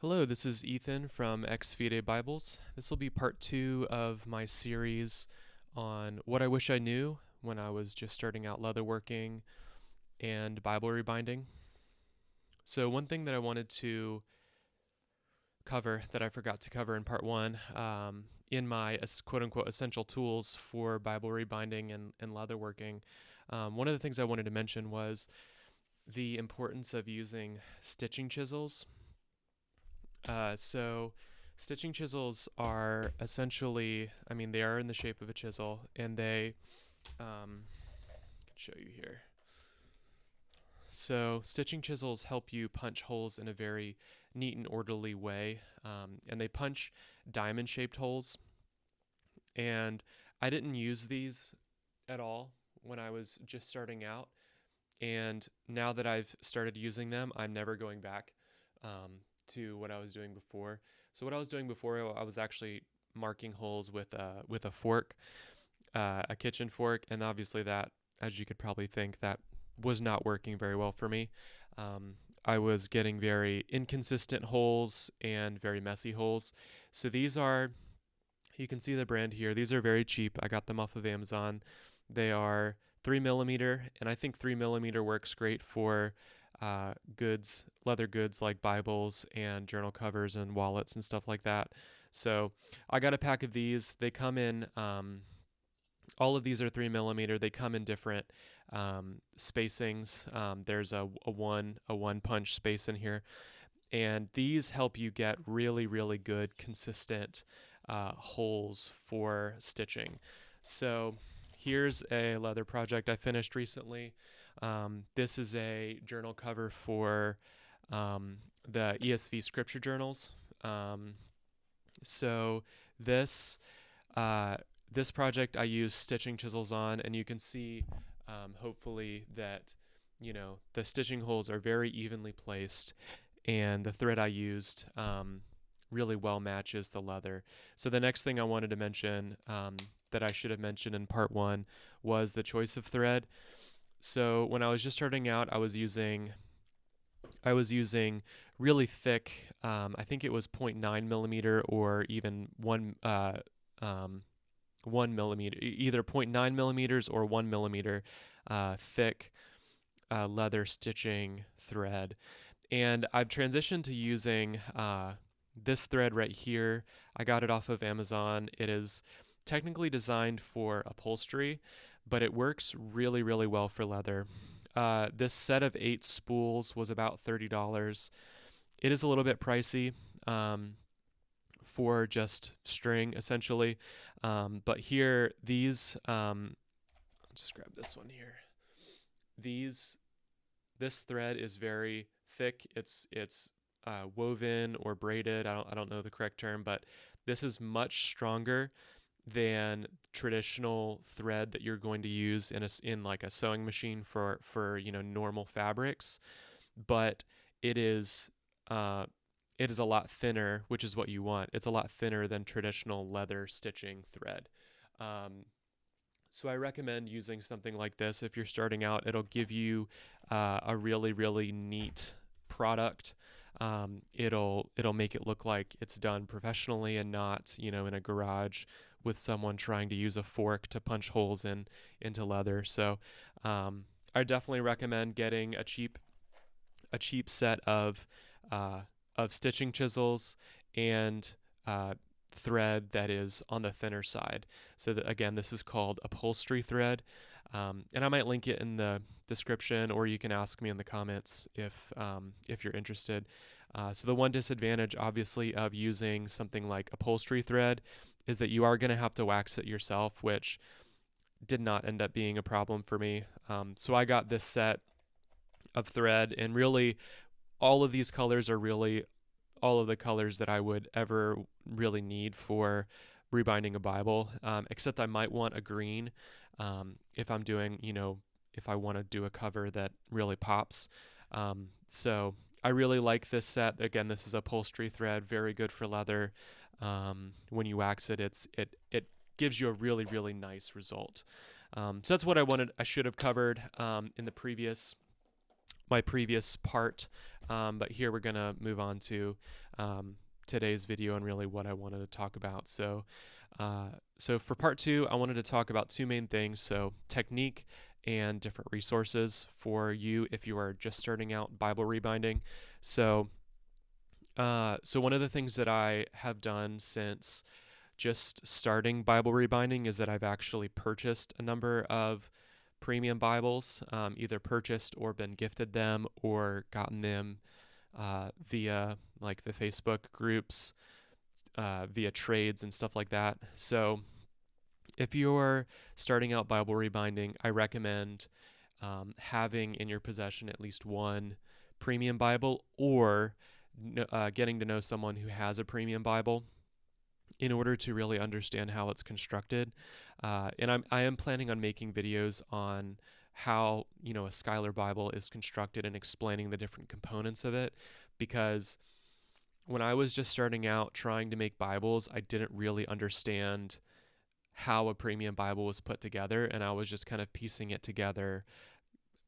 Hello, this is Ethan from exfidebibles. This will be part 2 of my series on what I wish I knew when I was just starting out leatherworking and Bible rebinding. So one thing that I wanted to cover that I forgot to cover in part 1 in my quote-unquote essential tools for Bible rebinding and leatherworking, one of the things I wanted to mention was the importance of using stitching chisels. So stitching chisels are essentially, they are in the shape of a chisel, and they, I can show you here. So stitching chisels help you punch holes in a very neat and orderly way, and they punch diamond-shaped holes. And I didn't use these at all when I was just starting out, and now that I've started using them, I'm never going back to what I was doing before. So what I was doing before, I was actually marking holes with a fork, a kitchen fork, and obviously that, as you could probably think, that was not working very well for me. I was getting very inconsistent holes and very messy holes. So these are, you can see the brand here. These are very cheap. I got them off of Amazon. They are 3mm, and I think 3mm works great for goods, leather goods like Bibles and journal covers and wallets and stuff like that. So I got a pack of these. They come in, all of these are 3mm. They come in different spacings. There's a one punch space in here, and these help you get really, really good, consistent holes for stitching. So here's a leather project I finished recently. This is a journal cover for the ESV scripture journals. So this this project I use stitching chisels on, and you can see hopefully that the stitching holes are very evenly placed, and the thread I used really well matches the leather. So the next thing I wanted to mention that I should have mentioned in part 1 was the choice of thread. So when I was just starting out, I was using really thick. I think it was 0.9mm or even 1mm, either 0.9mm or 1mm thick leather stitching thread. And I've transitioned to using this thread right here. I got it off of Amazon. It is technically designed for upholstery, but it works really, really well for leather. This set of 8 spools was about $30. It is a little bit pricey for just string, essentially. But here, these, I'll just grab this one here. This thread is very thick. It's woven or braided. I don't know the correct term, but this is much stronger than traditional thread that you're going to use in like a sewing machine for normal fabrics. But it is a lot thinner, which is what you want. It's a lot thinner than traditional leather stitching thread. So I recommend using something like this if you're starting out. It'll give you a really, really neat product. It'll make it look like it's done professionally and not, in a garage with someone trying to use a fork to punch holes into leather. So I definitely recommend getting a cheap set of stitching chisels and thread that is on the thinner side. So that, again, this is called upholstery thread, and I might link it in the description, or you can ask me in the comments if you're interested. So the one disadvantage, obviously, of using something like upholstery thread is that you are going to have to wax it yourself, which did not end up being a problem for me. So I got this set of thread, and really all of these colors are really all of the colors that I would ever really need for rebinding a Bible, except I might want a green if I'm doing, if I want to do a cover that really pops. So I really like this set. Again, this is upholstery thread, very good for leather. When you wax it, it gives you a really, really nice result. So that's what I should have covered in my previous part But here we're going to move on to today's video and really what I wanted to talk about. So for part two, I wanted to talk about two main things. So technique and different resources for you if you are just starting out Bible rebinding. So one of the things that I have done since just starting Bible rebinding is that I've actually purchased a number of premium Bibles, either purchased or been gifted them or gotten them via like the Facebook groups, via trades and stuff like that. So if you're starting out Bible rebinding, I recommend having in your possession at least one premium Bible or getting to know someone who has a premium Bible in order to really understand how it's constructed. And I am planning on making videos on how, a Schuyler Bible is constructed and explaining the different components of it, because when I was just starting out trying to make Bibles, I didn't really understand how a premium Bible was put together, and I was just kind of piecing it together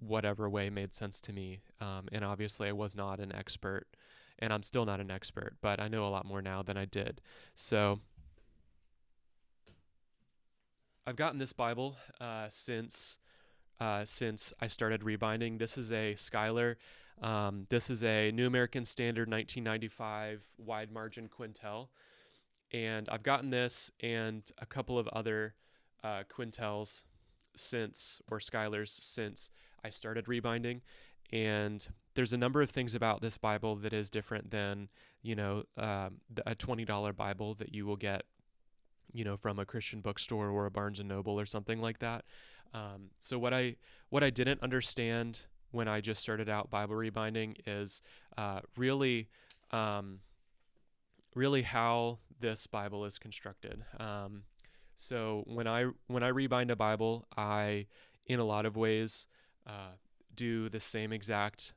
whatever way made sense to me. And obviously I was not an expert, and I'm still not an expert, but I know a lot more now than I did. So I've gotten this Bible since I started rebinding. This is a Schuyler. This is a New American Standard 1995 wide margin quintel, and I've gotten this and a couple of other quintels or Schuyler's since I started rebinding. And there's a number of things about this Bible that is different than, a $20 Bible that you will get, from a Christian bookstore or a Barnes and Noble or something like that. So what I didn't understand when I just started out Bible rebinding is really how this Bible is constructed. So when I rebind a Bible, I, in a lot of ways, do the same exact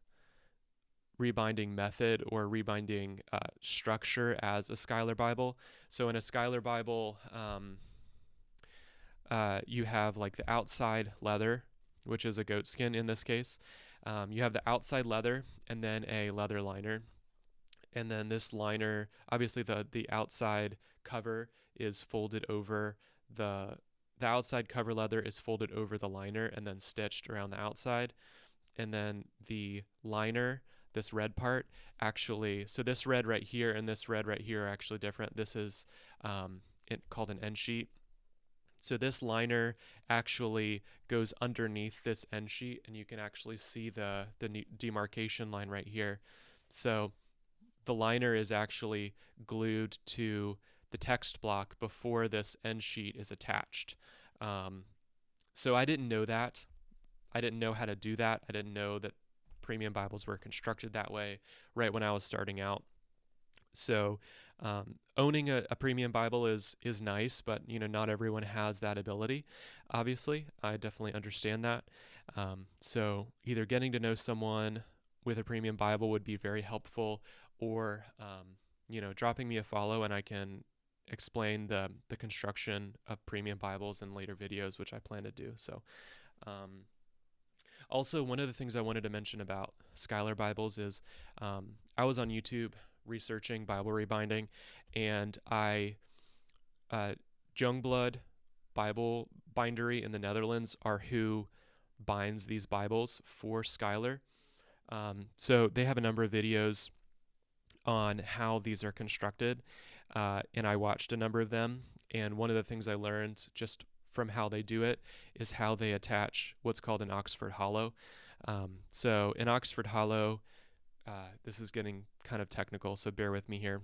rebinding method or rebinding structure as a Schuyler Bible. So in a Schuyler Bible, you have like the outside leather, which is a goat skin in this case. You have the outside leather and then a leather liner. And then this liner, obviously the outside cover is folded over the outside cover leather is folded over the liner and then stitched around the outside. And then the liner, this red part, so this red right here and this red right here are actually different. This is called an end sheet. So this liner actually goes underneath this end sheet, and you can actually see the demarcation line right here. So the liner is actually glued to the text block before this end sheet is attached. So I didn't know that. I didn't know how to do that. I didn't know that premium Bibles were constructed that way right when I was starting out. So owning a premium Bible is nice, but not everyone has that ability. Obviously, I definitely understand that. So either getting to know someone with a premium Bible would be very helpful, or dropping me a follow and I can explain the construction of premium Bibles in later videos, which I plan to do. So also, one of the things I wanted to mention about Schuyler Bibles is I was on YouTube researching Bible rebinding, and Jungblood Bible Bindery in the Netherlands are who binds these Bibles for Schuyler. So they have a number of videos on how these are constructed, and I watched a number of them. And one of the things I learned just from how they do it is how they attach what's called an Oxford hollow. So an Oxford hollow, this is getting kind of technical, so bear with me here.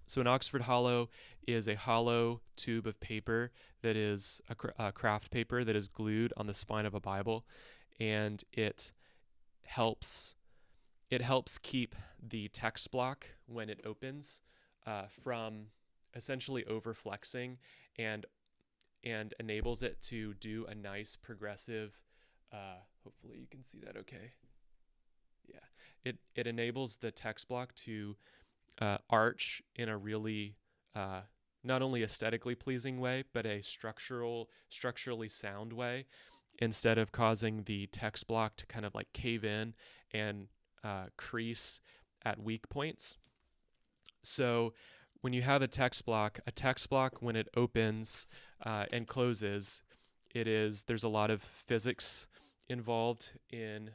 So an Oxford hollow is a hollow tube of paper that is a craft paper that is glued on the spine of a Bible, and it helps keep the text block when it opens from essentially overflexing, and enables it to do a nice progressive, hopefully you can see that okay. Yeah, it enables the text block to arch in a really not only aesthetically pleasing way, but a structurally sound way, instead of causing the text block to kind of like cave in and crease at weak points. So when you have a text block when it opens and closes, there's a lot of physics involved in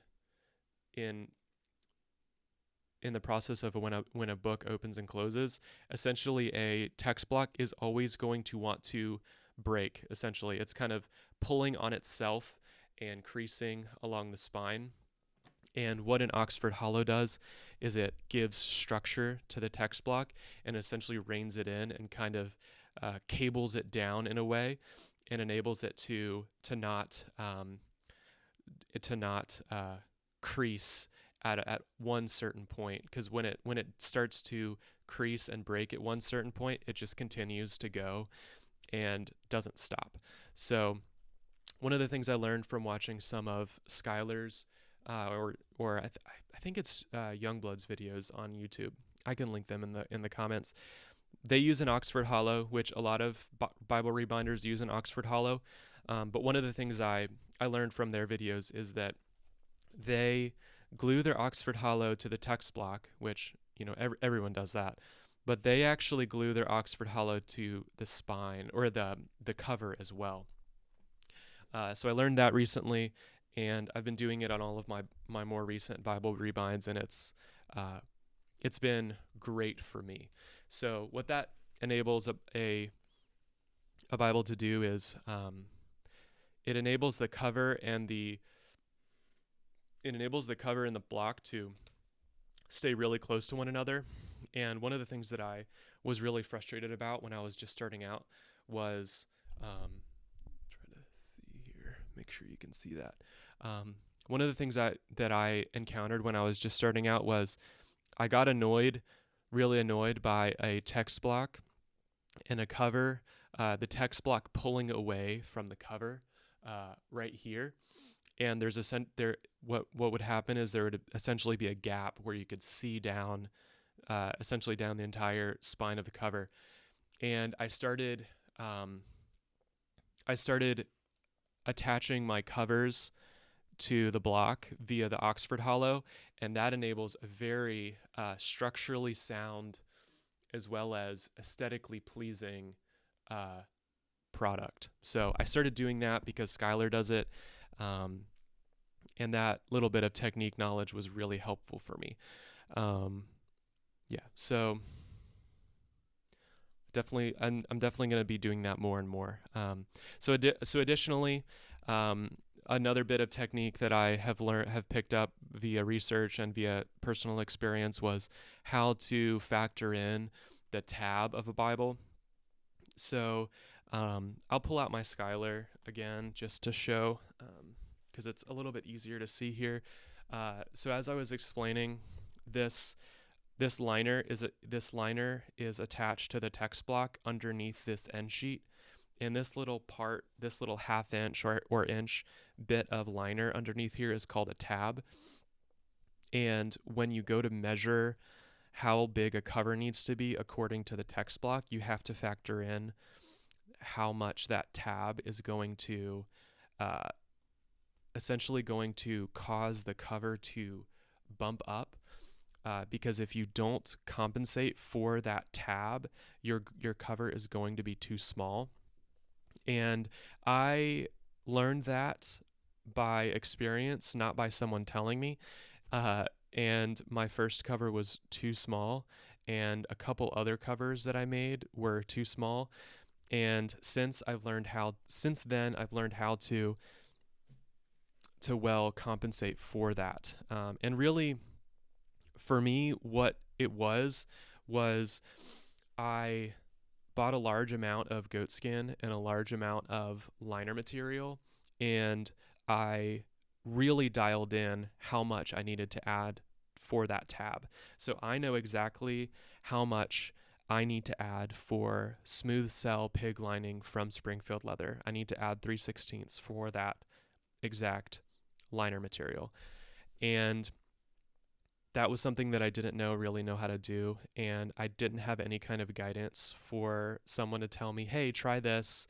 in the process of when a book opens and closes. Essentially, a text block is always going to want to break. Essentially, it's kind of pulling on itself and creasing along the spine. And what an Oxford Hollow does is it gives structure to the text block and essentially reins it in and kind of cables it down in a way and enables it to not crease at one certain point, because when it starts to crease and break at one certain point, it just continues to go and doesn't stop. So one of the things I learned from watching some of Skylar's I think it's Youngblood's videos on YouTube. I can link them in the comments. They use an Oxford Hollow, which a lot of Bible rebinders use an Oxford Hollow. But one of the things I learned from their videos is that they glue their Oxford Hollow to the text block, which everyone does that. But they actually glue their Oxford Hollow to the spine or the cover as well. So I learned that recently, and I've been doing it on all of my more recent Bible rebinds, and it's been great for me. So what that enables a Bible to do is it enables the cover and the block to stay really close to one another. And one of the things that I was really frustrated about when I was just starting out was try to see here, make sure you can see that. One of the things that I encountered when I was just starting out was I got really annoyed by a text block and a cover, the text block pulling away from the cover right here. And what would happen is there would essentially be a gap where you could see down, essentially down the entire spine of the cover. And I started attaching my covers to the block via the Oxford Hollow, and that enables a very structurally sound as well as aesthetically pleasing product. So I started doing that because Skylar does it, and that little bit of technique knowledge was really helpful for me. So definitely, I'm definitely going to be doing that more and more. So additionally, another bit of technique that I have picked up via research and via personal experience was how to factor in the tab of a Bible. So I'll pull out my Skylar again just to show, because it's a little bit easier to see here. So as I was explaining, this liner is attached to the text block underneath this end sheet. And this little half inch or inch bit of liner underneath here is called a tab. And when you go to measure how big a cover needs to be according to the text block, you have to factor in how much that tab is going to essentially going to cause the cover to bump up. Because if you don't compensate for that tab, your cover is going to be too small. And I learned that by experience, not by someone telling me. And my first cover was too small, and a couple other covers that I made were too small. And since then, I've learned how to well compensate for that. And really, for me, what it was I bought a large amount of goat skin and a large amount of liner material, and I really dialed in how much I needed to add for that tab. So I know exactly how much I need to add for smooth cell pig lining from Springfield leather. I need to add 3/16 for that exact liner material. And that was something that I didn't really know how to do, and I didn't have any kind of guidance for someone to tell me, hey, try this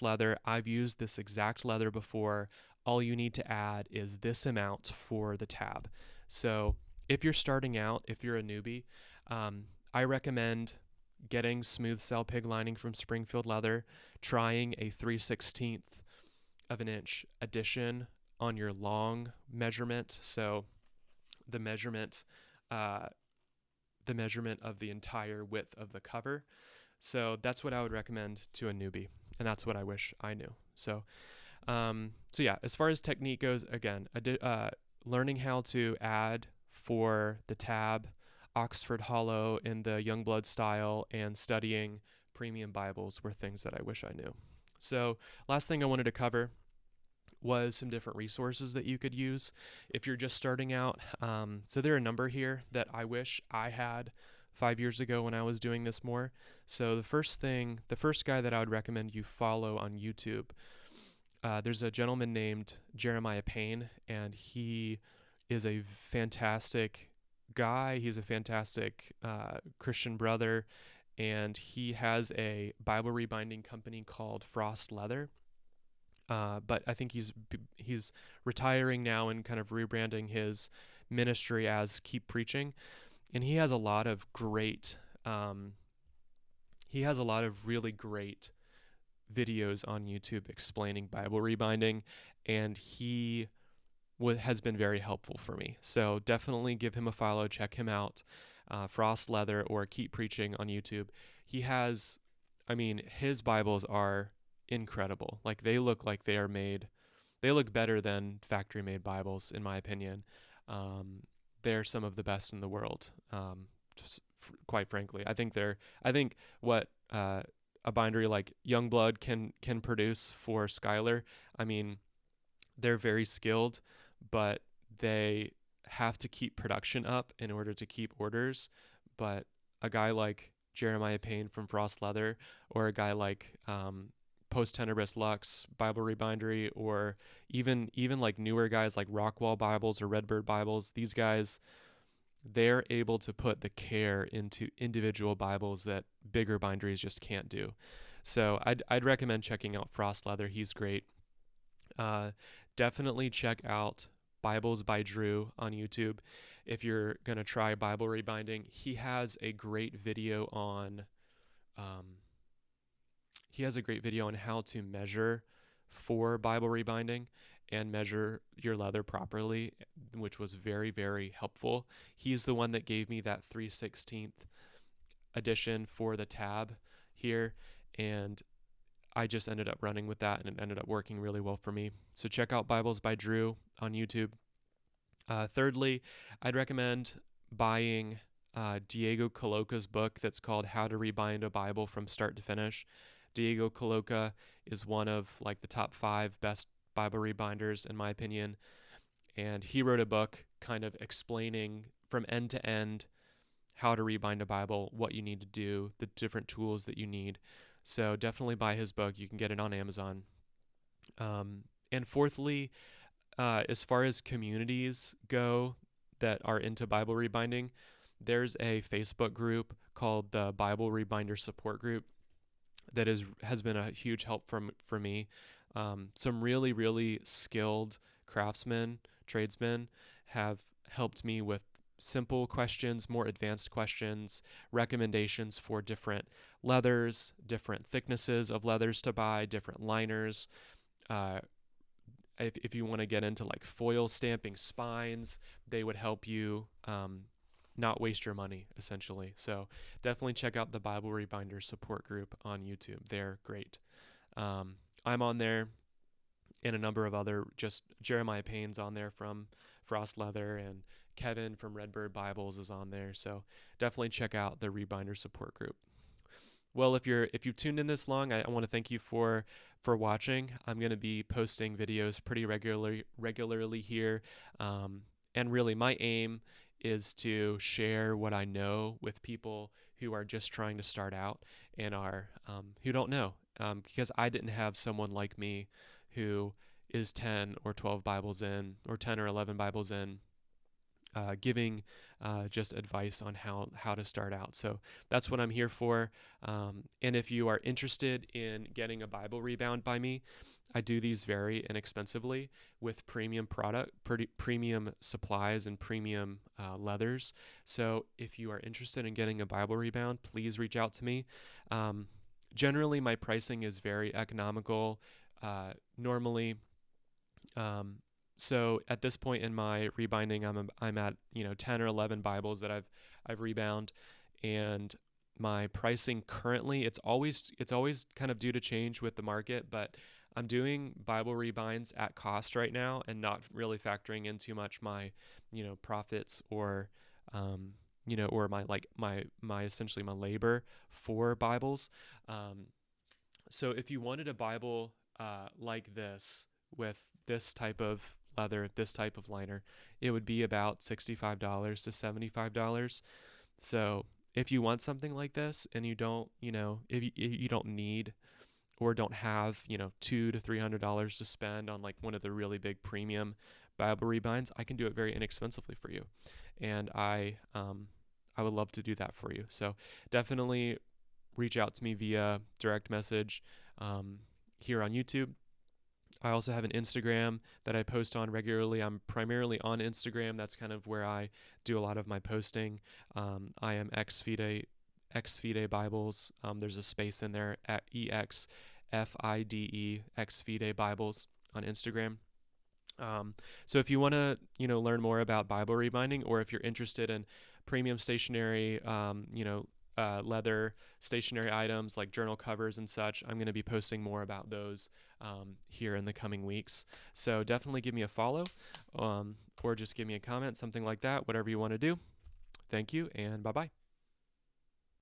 leather. I've used this exact leather before. All you need to add is this amount for the tab. So if you're starting out, if you're a newbie, I recommend getting smooth cell pig lining from Springfield Leather, trying a 3/16 of an inch addition on your long measurement. So the measurement, uh, the measurement of the entire width of the cover. So that's what I would recommend to a newbie, and that's what I wish I knew. So yeah, as far as technique goes, again, learning how to add for the tab, Oxford Hollow in the Youngblood style, and studying premium Bibles were things that I wish I knew. So last thing I wanted to cover was some different resources that you could use if you're just starting out. So there are a number here that I wish I had 5 years ago when I was doing this more. So the first guy that I would recommend you follow on YouTube, there's a gentleman named Jeremiah Payne, and he is a fantastic guy. He's a fantastic Christian brother, and he has a Bible rebinding company called Frost Leather. But I think he's retiring now and kind of rebranding his ministry as Keep Preaching, and he has a lot of really great videos on YouTube explaining Bible rebinding, and he has been very helpful for me. So definitely give him a follow, check him out, Frost Leather or Keep Preaching on YouTube. His Bibles are incredible. Like they look better than factory made Bibles, in my opinion. They're some of the best in the world. Quite frankly, I think what a bindery like Youngblood can produce for Skylar. I mean, they're very skilled, but they have to keep production up in order to keep orders. But a guy like Jeremiah Payne from Frost Leather, or a guy like Post Tenebris Lux Bible Rebindery, or even like newer guys like Rockwall Bibles or Redbird Bibles, these guys, they're able to put the care into individual Bibles that bigger binderies just can't do. So I'd recommend checking out Frost Leather. He's great. Definitely check out Bibles by Drew on YouTube if you're going to try Bible rebinding. He has a great video on how to measure for Bible rebinding and measure your leather properly, which was very, very helpful. He's the one that gave me that 3/16 addition for the tab here, and I just ended up running with that, and it ended up working really well for me. So check out Bibles by Drew on YouTube. Thirdly, I'd recommend buying Diego Coloca's book that's called How to Rebind a Bible from Start to Finish. Diego Coloca is one of like the top 5 best Bible rebinders in my opinion, and he wrote a book kind of explaining from end to end how to rebind a Bible, what you need to do, the different tools that you need. So definitely buy his book. You can get it on Amazon. And fourthly, as far as communities go that are into Bible rebinding, there's a Facebook group called the Bible Rebinder Support Group that has been a huge help for me. Some really, really skilled craftsmen, tradesmen have helped me with simple questions, more advanced questions, recommendations for different leathers, different thicknesses of leathers to buy, different liners. If you want to get into like foil stamping spines, they would help you not waste your money, essentially. So definitely check out the Bible Rebinder support group on YouTube. They're great. I'm on there, and a number of other, just Jeremiah Payne's on there from Frost Leather, and Kevin from Redbird Bibles is on there. So definitely check out the Rebinder support group. Well, if you've tuned in this long, I want to thank you for watching. I'm going to be posting videos pretty regularly here, and really my aim is to share what I know with people who are just trying to start out and are who don't know, because I didn't have someone like me who is 10 or 12 Bibles in, or 10 or 11 Bibles in, giving just advice on how to start out. So that's what I'm here for. And if you are interested in getting a Bible rebound by me, I do these very inexpensively with premium supplies and premium leathers. So if you are interested in getting a Bible rebound, please reach out to me. Generally, my pricing is very economical. Normally, um, so at this point in my rebinding, I'm at 10 or 11 Bibles that I've rebound, and my pricing currently it's always kind of due to change with the market, but I'm doing Bible rebinds at cost right now and not really factoring in too much my profits or or my essentially my labor for Bibles. Um, so if you wanted a Bible like this with this type of leather, this type of liner, it would be about $65 to $75. So if you want something like this and you don't, if you don't need or don't have, $200 to $300 to spend on like one of the really big premium Bible rebinds, I can do it very inexpensively for you, and I would love to do that for you. So definitely reach out to me via direct message here on YouTube. I also have an Instagram that I post on regularly. I'm primarily on Instagram. That's kind of where I do a lot of my posting. I am exfidebibles. There's a space in there at EXFIDE exfidebibles on Instagram. So if you want to, learn more about Bible rebinding, or if you're interested in premium stationery, leather stationery items like journal covers and such, I'm going to be posting more about those here in the coming weeks. So definitely give me a follow, or just give me a comment, something like that, whatever you want to do. Thank you, and bye-bye.